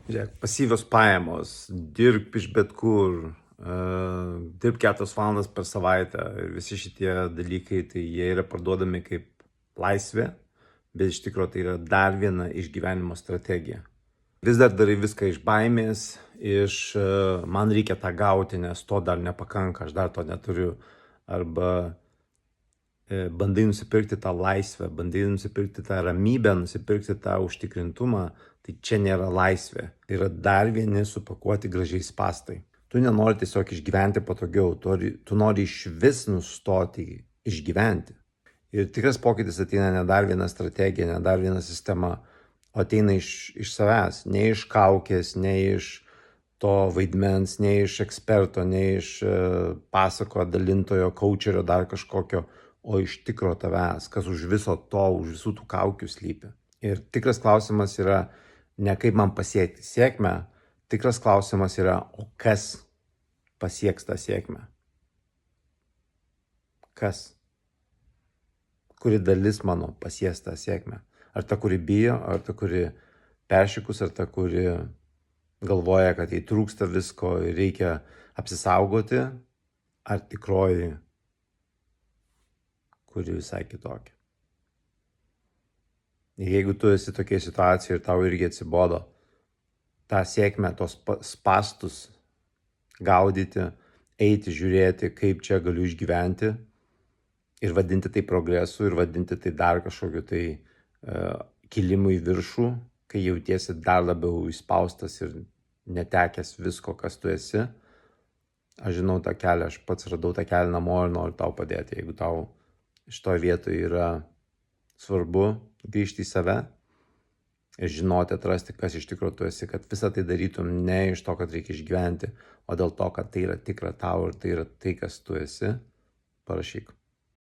Žiūrėk, pasyvios pajamos, dirbk iš bet kur, dirbk 4 valandas per savaitę ir visi šitie dalykai, tai jie yra parduodami kaip laisvė, bet iš tikrųjų tai yra dar viena išgyvenimo strategija. Vis dar darai viską iš baimės, man reikia tą gauti, nes to dar nepakanka, aš dar to neturiu. Arba bandai nusipirkti tą laisvę, bandai nusipirkti tą ramybę, nusipirkti tą užtikrintumą, tai čia nėra laisvė. Tai yra dar vieni supakuoti gražiai spąstai. Tu nenori tiesiog išgyventi patogiau, tu nori iš vis nustoti išgyventi. Ir tikras pokytis ateina ne dar viena strategija, ne dar viena sistema, o ateina iš savęs, ne iš kaukės, ne iš to vaidmens, ne iš eksperto, ne iš pasako dalintojo, coacherio, dar kažkokio, o iš tikro tavęs, kas už viso to, už visų tų kaukių slypi. Ir tikras klausimas yra ne kaip man pasiekti sėkmę, tikras klausimas yra, o kas pasieks tą sėkmę? Kas? Kuri dalis mano pasieks tą sėkmę? Ar ta, kuri bijo, ar ta, kuri peršikus, ar ta, kuri galvoja, kad jai trūksta visko ir reikia apsisaugoti, ar tikroji, kuri visai kitokia. Ir jeigu tu esi tokia situacija ir tau irgi atsibodo tą sėkmę, tos spąstus gaudyti, eiti, žiūrėti, kaip čia galiu išgyventi ir vadinti tai progresu ir vadinti tai dar kažkokiu tai kilimu į viršų, kai jautiesi dar labiau įspaustas ir netekęs visko, kas tu esi. Aš žinau tą kelią, aš pats radau tą kelią namo ir noriu tau padėti. Jeigu tau šitoje vietoje yra svarbu grįžti į save ir žinoti, atrasti, kas iš tikrųjų tu esi, kad visą tai darytum ne iš to, kad reikia išgyventi, o dėl to, kad tai yra tikra tau ir tai yra tai, kas tu esi, parašyk.